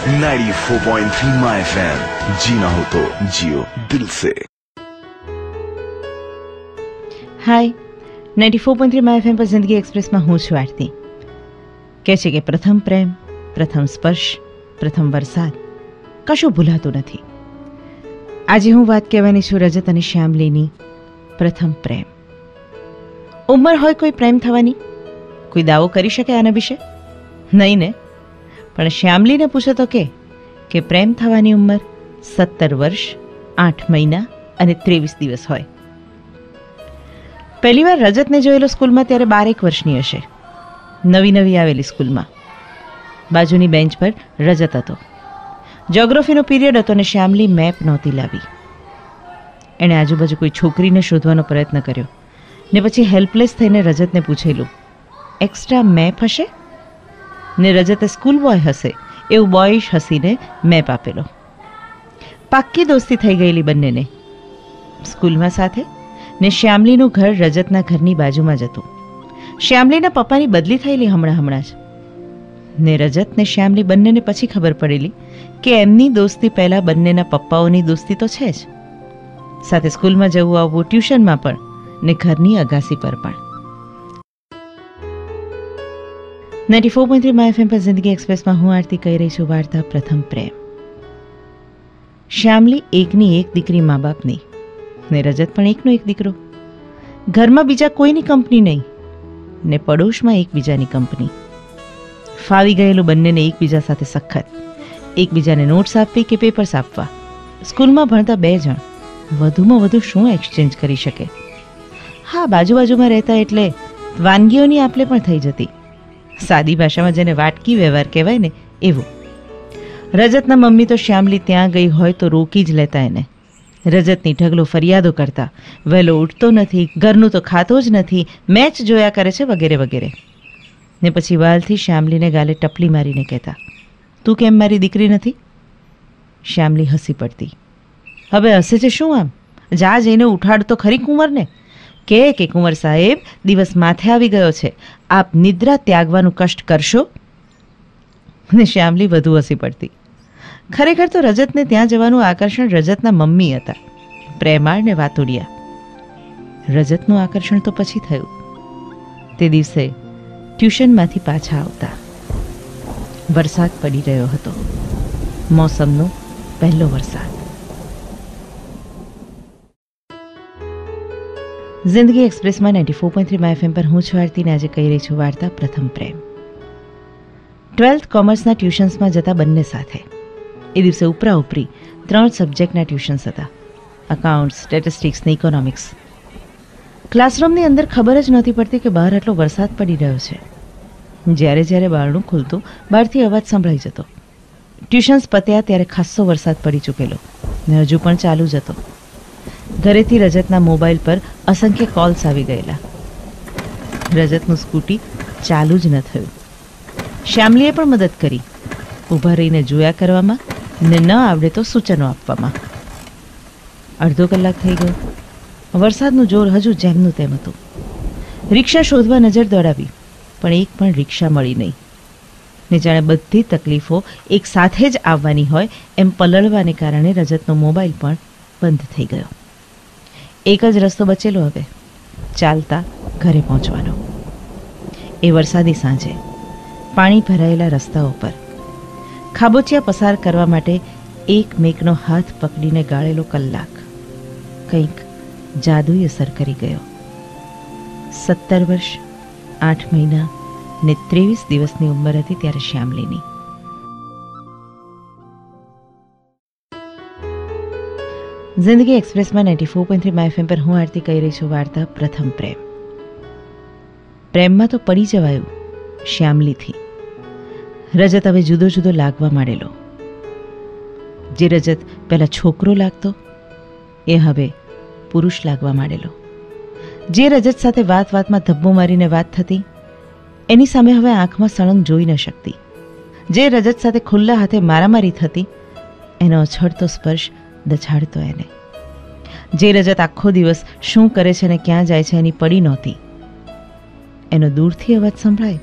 94.3 my FM, जीना हो तो जियो दिल से। हाय, 94.3 माय FM પર જિંદગી એક્સપ્રેસમાં હું છું આરતી. કહે છે કે પ્રથમ પ્રેમ, પ્રથમ સ્પર્શ, પ્રથમ વરસાદ કશું ભૂલાતું નથી. આજે હું વાત કહેવાની છું રજત અને શ્યામલીની પ્રથમ પ્રેમ. ઉંમર હોય કોઈ પ્રેમ થવાની? કોઈ દાવો કરી શકે આના વિશે? નહીં ને. પણ શ્યામલીને પૂછો તો કે પ્રેમ થવાની ઉંમર 17 વર્ષ 8 મહિના અને 23 દિવસ હોય. પહેલી વાર રજતને જોયેલો સ્કૂલમાં ત્યારે 12 વર્ષની હશે. નવી આવેલી સ્કૂલમાં બાજુની બેન્ચ પર રજત હતો. જ્યોગ્રાફીનો પીરિયડ હતો અને શ્યામલી મેપ નહોતી લાવી. એણે આજુબાજુ કોઈ છોકરીને શોધવાનો પ્રયત્ન કર્યો ને પછી હેલ્પલેસ થઈને રજતને પૂછેલું, એક્સ્ટ્રા મેપ હશે? ને રજતે સ્કૂલ બોય હશે એવું બોયિશ હસીને મેપ આપેલો. પાક્કી દોસ્તી થઈ ગયેલી બંનેને. સ્કૂલમાં સાથે ને શ્યામલીનું ઘર રજતના ઘરની બાજુમાં જ હતું. શ્યામલીના પપ્પાની બદલી થયેલી હમણાં જ. ને રજત ને શ્યામલી બંનેને પછી ખબર પડેલી કે એમની દોસ્તી પહેલાં બંનેના પપ્પાઓની દોસ્તી તો છે જ, સાથે સ્કૂલમાં જવું આવવું, ટ્યુશનમાં પણ ને ઘરની અગાસી પર પણ. 94.3 માય FM પર જિંદગી એક્સપ્રેસમાં હું આરતી કહી રહી છું વાર્તા પ્રથમ પ્રેમ. શ્યામલી એકની એક દીકરી મા બાપની ને રજત પણ એકનો એક દીકરો. ઘરમાં બીજા કોઈની કંપની નહીં ને પડોશમાં એકબીજાની કંપની. ફાવી ગયેલું બંનેને એકબીજા સાથે સખત. એકબીજાને નોટ્સ આપવી કે પેપર્સ આપવા. સ્કૂલમાં ભણતા 2 જણ, વધુમાં વધુ શું એક્સચેન્જ કરી શકે? હા, બાજુમાં રહેતા એટલે વાનગીઓની આપલે પણ થઈ જતી. સાદી ભાષામાં જેને વાટકી વ્યવહાર કહેવાય ને એવું. રજતના મમ્મી તો શ્યામલી ત્યાં ગઈ હોય તો રોકી જ લેતા એને. રજતની ઢગલો ફરિયાદો કરતા, વહેલો ઉઠતો નથી, ઘરનું તો ખાતો જ નથી, મેચ જોયા કરે છે વગેરે વગેરે. ને પછી વાલથી શ્યામલીને ગાલે ટપલી મારીને કહેતા, તું કેમ મારી દીકરી નથી? શ્યામલી હસી પડતી. હવે હસે છે શું આમ? જા જઈને ઉઠાડ તો ખરી કુંવરને. કે કુંવર સાહેબ, દિવસ માથે આવી ગયો છે, આપ નિદ્રા ત્યાગવાનું કષ્ટ કરશો? ને શ્યામલી વધુ હસી પડતી. ખરેખર તો રજતને ત્યાં જવાનું આકર્ષણ રજતના મમ્મી હતા, પ્રેમાળ ને વાતુડિયા. રજતનું આકર્ષણ તો પછી થયું. તે દિવસે ટ્યુશનમાંથી પાછા આવતા વરસાદ પડી રહ્યો હતો. મોસમનો પહેલો વરસાદ. જિંદગી એક્સપ્રેસમાં 94.3 માય FM પર હું છું આરતીને આજે કહી રહી છું વાર્તા પ્રથમ પ્રેમ. 12th કોમર્સના ટ્યુશન્સમાં જતા બંને સાથે. એ દિવસે ઉપરી 3 સબ્જેક્ટના ટ્યુશન્સ હતા, અકાઉન્ટ્સ, સ્ટેટિસ્ટિક્સ ને ઇકોનોમિક્સ. ક્લાસરૂમની અંદર ખબર જ નહોતી પડતી કે બહાર આટલો વરસાદ પડી રહ્યો છે. જ્યારે બારણું ખુલતું બહારથી અવાજ સંભળાઈ જતો. ટ્યુશન્સ પત્યા ત્યારે ખાસ્સો વરસાદ પડી ચૂકેલો ને હજુ પણ ચાલુ જ હતો. ઘરેથી રજતના મોબાઈલ પર અસંખ્ય કોલ્સ આવી ગયેલા. રજતનું સ્કૂટી ચાલુ જ ન થયું. શ્યામલીએ પણ મદદ કરી, ઊભા રહીને જોયા કરવામાં ને ન આવડે તો સૂચનો આપવામાં. અડધો કલાક થઈ ગયો. વરસાદનું જોર હજુ જેમનું તેમ હતું. રિક્ષા શોધવા નજર દોડાવી પણ એક પણ રિક્ષા મળી નહીં. ને જાણે બધી તકલીફો એક સાથે જ આવવાની હોય એમ પલળવાને કારણે રજતનો મોબાઈલ પણ બંધ થઈ ગયો. એક જ રસ્તો બચેલો હવે, ચાલતા ઘરે પહોંચવાનો. એ વરસાદી સાંજે પાણી ભરાયેલા રસ્તાઓ પર ખાબોચિયા પસાર કરવા માટે એકમેકનો હાથ પકડીને ગાળેલો કલાક કંઈક જાદુઈ અસર કરી ગયો. 17 વર્ષ 8 મહિના ને 23 દિવસની ઉંમર હતી ત્યારે શ્યામલીની. જિંદગી એક્સપ્રેસમાં 94.3 માય FM પર હું આરતી કહી રહી છું વાર્તા પ્રથમ પ્રેમ. પ્રેમમાં તો પડી જવાયું શ્યામલીથી. રજત હવે જુદો લાગવા માંડેલો. જે રજત પહેલા છોકરો લાગતો એ હવે પુરુષ લાગવા માંડેલો. જે રજત સાથે વાતમાં ધબ્બો મારીને વાત થતી એની સામે હવે આંખમાં સળંગ જોઈ ન શકતી. જે રજત સાથે ખુલ્લા હાથે મારામારી થતી એનો અછડતો સ્પર્શ દછાડતો એને. જે રજત આખો દિવસ શું કરે છે અને ક્યાં જાય છે એની પડી નહોતી. એનો દૂરથી અવાજ સંભળાય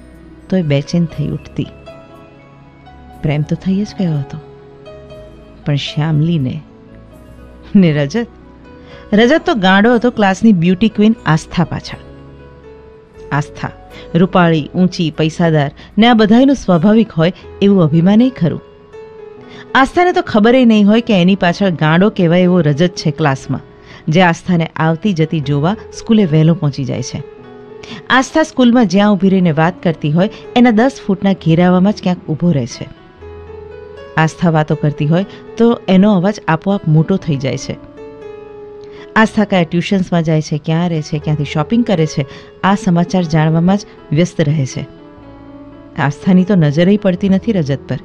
તો એ બેચેન થઈ ઉઠતી. પ્રેમ તો થઈ જ ગયો હતો, પણ શ્યામલીને ને રજત તો ગાંડો હતો ક્લાસની બ્યુટી ક્વીન આસ્થા પાછળ. આસ્થા રૂપાળી, ઊંચી, પૈસાદાર ને આ બધાયનું સ્વાભાવિક હોય એવું અભિમાન ખરું. આસ્થાને તો ખબર નહીં હોય કે એની પાછળ ગાંડો કહેવાય એવો રજત છે ક્લાસમાં, જે આસ્થાને આવતી જતી જોવા સ્કૂલે વહેલો પહોંચી જાય છે. આસ્થા સ્કૂલમાં જ્યાં ઊભી રહીને વાત કરતી હોય એના 10 ફૂટના ઘેરાવામાં જ ક્યાંક ઊભો રહે છે. આસ્થા વાતો કરતી હોય તો એનો અવાજ આપોઆપ મોટો થઈ જાય છે. આસ્થા કયા ટ્યુશન્સમાં જાય છે, ક્યાં રહે છે, ક્યાંથી શોપિંગ કરે છે, આ સમાચાર જાણવામાં જ વ્યસ્ત રહે છે. આસ્થાની તો નજરેય પડતી નથી રજત પર.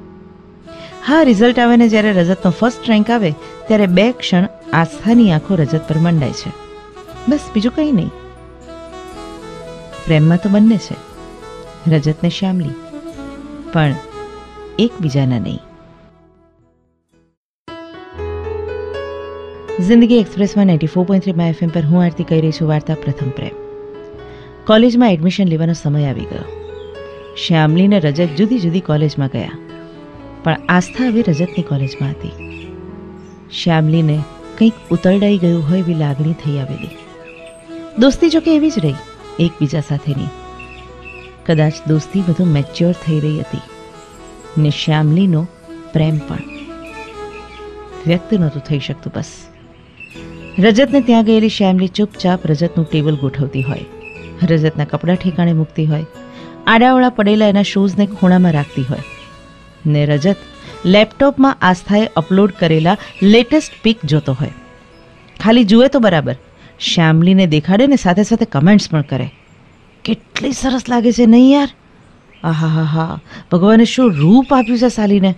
હા, રિઝલ્ટ આવે ને જ્યારે રજતનો ફર્સ્ટ રેન્ક આવે ત્યારે 2 ક્ષણ આસ્થાની આંખો રજત પર મંડાય છે. બસ, બીજું કંઈ નહીં. પ્રેમમાં તો બંને છે, રજત ને શ્યામલી, પણ એકબીજાના નહીં. જિંદગી એક્સપ્રેસમાં 94.3 FM પર હું આરતી કહી રહી છું વાર્તા પ્રથમ પ્રેમ. કોલેજમાં એડમિશન લેવાનો સમય આવી ગયો. શ્યામલી ને રજત જુદી જુદી કોલેજમાં ગયા, પણ આસ્થા હવે રજતની કોલેજમાં હતી. શ્યામલીને કંઈક ઉતરડાઈ ગયું હોય એવી લાગણી થઈ આવેલી. દોસ્તી જોકે એવી જ રહી, એકબીજા સાથેની. કદાચ દોસ્તી વધુ મેચ્યોર થઈ રહી હતી ને શ્યામલીનો પ્રેમ પણ વ્યક્ત નહોતું થઈ શકતું. બસ, રજતને ત્યાં ગયેલી શ્યામલી ચૂપચાપ રજતનું ટેબલ ગોઠવતી હોય, રજતના કપડાં ઠેકાણે મૂકતી હોય, આડાવડા પડેલા એના શૂઝને ખૂણામાં રાખતી હોય, ને રજત લેપટોપમાં આસ્થાએ અપલોડ કરેલા લેટેસ્ટ પિક જોતો હોય. ખાલી જુએ તો બરાબર, શ્યામલીને દેખાડે ને સાથે સાથે કમેન્ટ્સ પણ કરે. કેટલી સરસ લાગે છે નહીં યાર, આહા હા હા, ભગવાને શું રૂપ આપ્યું છે સાલીને.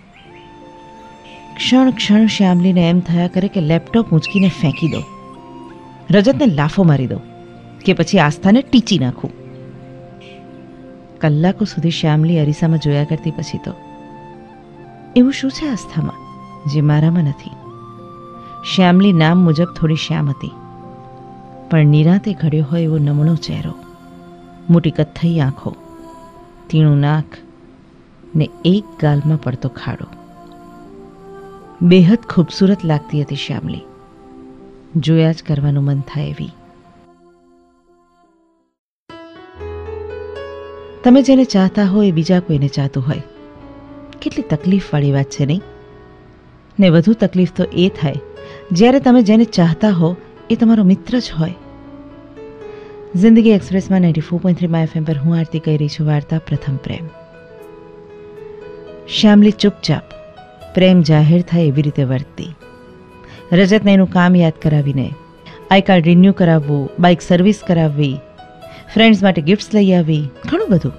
ક્ષણ ક્ષણ શ્યામલીને એમ થયા કરે કે લેપટોપ ઊંચકીને ફેંકી દો, રજતને લાફો મારી દો, કે પછી આસ્થાને ટીચી નાખું. કલાકો સુધી શ્યામલી અરીસામાં જોયા કરતી પછી તો એવું શું છે આસ્થામાં જે મારામાં નથી? શ્યામલી નામ મુજબ થોડી શ્યામ હતી, પણ નિરાંતે ઘડ્યો હોય એવો નમણો ચહેરો, મોટી કથ્થઈ આંખો, તીણું નાક ને એક ગાલમાં પડતો ખાડો. બેહદ ખૂબસૂરત લાગતી હતી શ્યામલી, જોયા જ કરવાનું મન થાય એવી. તમે જેને ચાહતા હો એ બીજા કોઈને ચાહતું હોય, કેટલી તકલીફવાળી વાત છે નહીં? ને વધુ તકલીફ તો એ થાય જ્યારે તમે જેને ચાહતા હો એ તમારો મિત્ર જ હોય. જિંદગી એક્સપ્રેસમાં 94.3 FM પર હું આરતી કહી રહી છું વાર્તા પ્રથમ પ્રેમ. શ્યામલી ચૂપચાપ પ્રેમ જાહેર થાય એવી રીતે વર્તતી. રજતને એનું કામ યાદ કરાવીને, આઈ કાર્ડ રિન્યૂ કરાવવું, બાઇક સર્વિસ કરાવવી, ફ્રેન્ડ્સ માટે ગિફ્ટ્સ લઈ આવી, ઘણું બધું.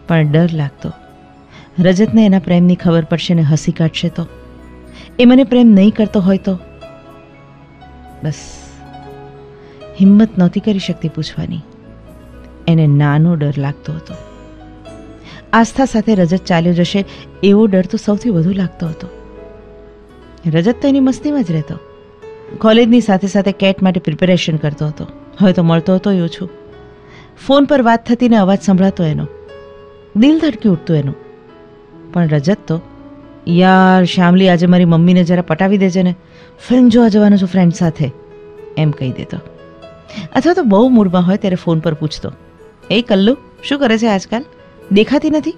પણ ડર લાગતો, રજતને એના પ્રેમની ખબર પડશે ને હસી કાઢશે તો, એ મને પ્રેમ નહીં કરતો હોય તો. બસ, હિંમત નહોતી કરી શકતી પૂછવાની. એને નાનો ડર લાગતો હતો. આસ્થા સાથે રજત ચાલ્યો જશે એવો ડર તો સૌથી વધુ લાગતો હતો. રજત તો એની મસ્તીમાં જ રહેતો, કોલેજની સાથે સાથે કેટ માટે પ્રિપેરેશન કરતો હતો. હવે તો મળતો હતો એ ઓછું. ફોન પર વાત થતી ને અવાજ સંભળાતો એનો, દિલ ધડકી ઉઠતું એનું. પણ રજત તો, યાર શ્યામલી આજે મારી મમ્મીને જરા પટાવી દેજે ને, ફિલ્મ જોવા જવાનું છું ફ્રેન્ડ સાથે, એમ કહી દેતો. અથવા તો બહુ મૂડમાં હોય ત્યારે ફોન પર પૂછતો, એ કલ્લુ શું કરે છે આજકાલ, દેખાતી નથી,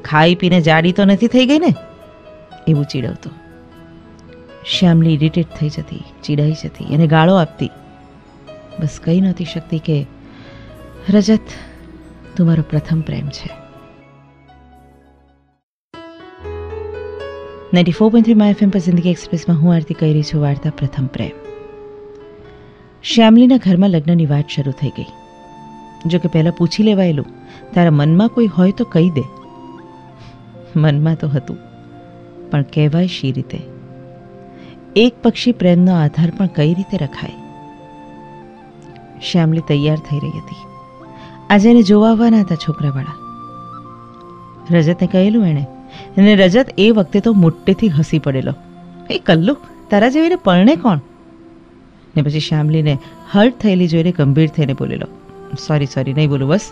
ખાઈ પીને જાડી તો નથી થઈ ગઈ ને, એવું ચીડવતો. શ્યામલી ઇરિટેટ થઈ જતી, ચીડાઈ જતી, એને ગાળો આપતી. બસ કહી નહોતી શકતી કે રજત, તું મારો પ્રથમ પ્રેમ છે. 94.3 FM પર જિંદગી એક્સપ્રેસમાં હું આરતી કહી રહી છું વાર્તા પ્રથમ પ્રેમ. શ્યામલીના ઘરમાં લગ્નની વાત શરૂ થઈ ગઈ. જો કે પહેલાં પૂછી લેવાયેલું, તારા મનમાં કોઈ હોય તો કહી દે. મનમાં તો હતું, પણ કહેવાય શી રીતે? એક પક્ષી પ્રેમનો આધાર પણ કઈ રીતે રખાય? શ્યામલી તૈયાર થઈ રહી હતી. આજે એને જોવા આવવાના હતા છોકરાવાળા. રજતને કહેલું એણે, અને રજત એ વખતે તો મોટેથી હસી પડેલો. એ કલ્લુ, તારા જેવીને પરણે કોણ? ને પછી શ્યામલીને હર્ટ થયેલી જોઈને ગંભીર થઈને બોલેલો, સોરી નહીં બોલું બસ.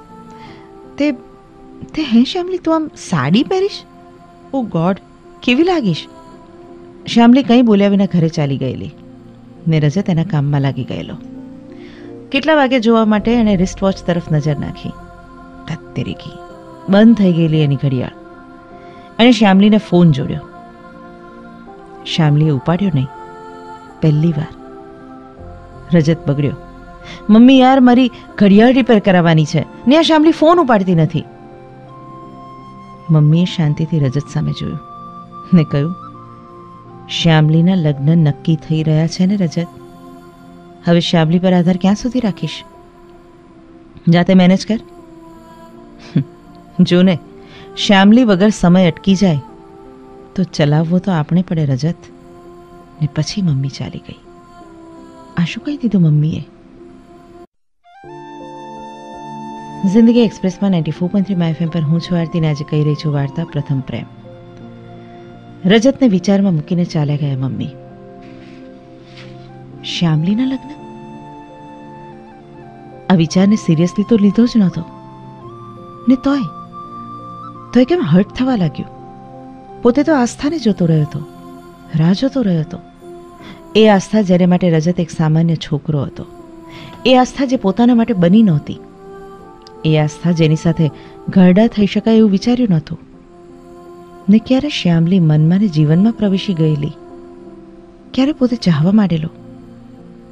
તે હે શ્યામલી, તું આમ સાડી પહેરીશ? ઓ ગોડ, કેવી લાગીશ? શ્યામલી કંઈ બોલ્યા વિના ઘરે ચાલી ગયેલી ને રજત એના કામમાં લાગી ગયેલો. કેટલા વાગે જોવા માટે એણે રિસ્ટ વોચ તરફ નજર નાખી. તત્તેરીકી બંધ થઈ ગયેલી એની ઘડિયાળ. એણે શ્યામલીને ફોન જોડ્યો. શ્યામલીએ ઉપાડ્યો નહીં. પહેલી વાર. રજત બગડ્યો. મમ્મી યાર, મારી ઘડિયાળ રિપેર કરાવવાની છે ને આ શ્યામલી ફોન ઉપાડતી નથી. મમ્મીએ શાંતિથી રજત સામે જોયું ને કહ્યું, શ્યામલીના લગ્ન નક્કી થઈ રહ્યા છે ને રજત? હવે શ્યામલી પર આધાર ક્યાં સુધી રાખીશ? જાતે મેનેજ કર. જો ને, શ્યામલી વગર સમય અટકી જાય તો ચલાવવો તો આપણે પડે રજત. ને પછી મમ્મી ચાલી ગઈ. આ શું કહી દીધું મમ્મીએ? જિંદગી એક્સપ્રેસમાં 94.3 માય એફએમ પર હું છું આરતીને આજે કહી રહી છું વાર્તા પ્રથમ પ્રેમ. રજતને વિચારમાં મૂકીને ચાલ્યા ગયા મમ્મી. શ્યામલીના લગ્ન? આ વિચારને સિરિયસલી તો લીધો જ નહોતો ને તોય કેમ હર્ટ થવા લાગ્યું? પોતે તો આસ્થાને જોતો રહ્યો હતો, રાહ જોતો રહ્યો હતો. એ આસ્થા જેને માટે રજત એક સામાન્ય છોકરો હતો, એ આસ્થા જે પોતાના માટે બની નહોતી, એ આસ્થા જેની સાથે ઘરડા થઈ શકાય એવું વિચાર્યું નહોતું. ને ક્યારે શ્યામલી મનમાં ને જીવનમાં પ્રવેશી ગયેલી, ક્યારે પોતે ચાહવા માંડેલો,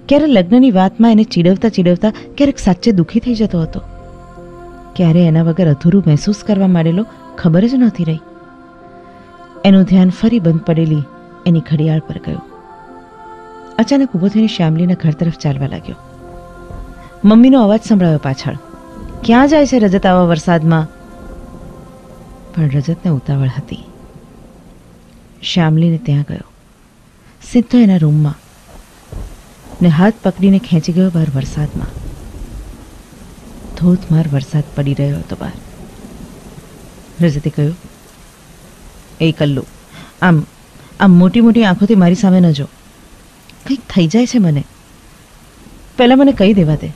ક્યારે લગ્નની વાતમાં એને ચીડવતા ચીડવતા ક્યારેક સાચે દુઃખી થઈ જતો હતો, ક્યારે એના વગર અધૂરું મહેસૂસ કરવા માંડેલો ખબર જ નહોતી રહી. એનું ધ્યાન ફરી બંધ પડેલી એની ઘડિયાળ પર ગયું. અચાનક ઊભો થઈને શ્યામલીના ઘર તરફ ચાલવા લાગ્યો. મમ્મીનો અવાજ સંભળાયો પાછળ, ક્યાં જાય છે રજત આવા વરસાદમાં? પણ રજતને ઉતાવળ હતી. શ્યામલીને ત્યાં ગયો, સીધો એના રૂમમાં ને હાથ પકડીને ખેંચી ગયો બહાર વરસાદમાં. ધોધમાર વરસાદ પડી રહ્યો હતો બહાર. રજતે કહ્યું, એ કલ્લુ, આમ મોટી મોટી આંખોથી મારી સામે ન જો. કંઈક થઈ જાય છે મને. પહેલાં મને કહી દેવા દે.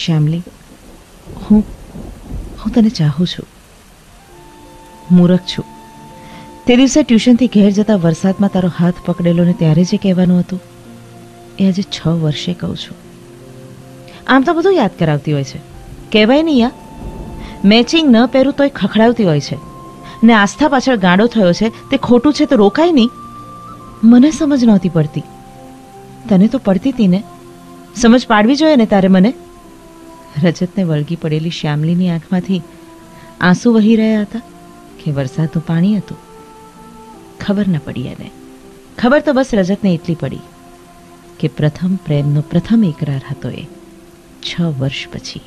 શ્યામલી, હું તને ચાહું છું. મૂરખ છું. તે દિવસે ટ્યુશનથી ઘેર જતા વરસાદમાં તારો હાથ પકડેલો ને ત્યારે જે કહેવાનું હતું એ આજે 6 વર્ષે કહું છું. આમ તો બધું યાદ કરાવતી હોય છે, કહેવાય નહીં યા. મેચિંગ ન પહેરું તોય ખખડાવતી હોય છે ને આસ્થા પાછળ ગાંડો થયો છે તે ખોટું છે તો રોકાય નહીં. મને સમજ નહોતી પડતી, તને તો પડતી હતી ને. સમજ પાડવી જોઈએ ને તારે મને. રજતને વળગી પડેલી શ્યામલીની આંખમાંથી આંસુ વહી રહ્યા હતા કે વરસાદનું પાણી હતું? ખબર ન પડી એને. ખબર તો બસ રજતને એટલી પડી કે પ્રથમ પ્રેમનો પ્રથમ એકરાર હતો એ 6 વર્ષ પછી,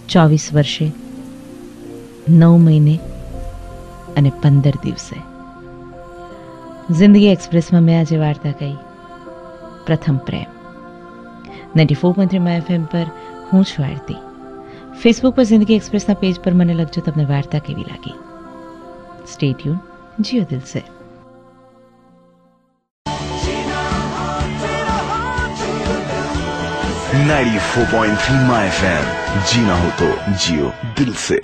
24 વર્ષે 9 મહિને અને 15 દિવસે. જિંદગી એક્સપ્રેસમાં મેં આજે વાર્તા કહી પ્રથમ પ્રેમ. 94.3 માય એફએમ પર હું છું આરતી. ફેસબુક પર જિંદગી એક્સપ્રેસના પેજ પર મને લખજો તમને વાર્તા કેવી લાગી. સ્ટે ટ્યુન, જીઓ દિલ સે. नाइडी 4.3 माय फैन, जीना हो तो जियो दिल से.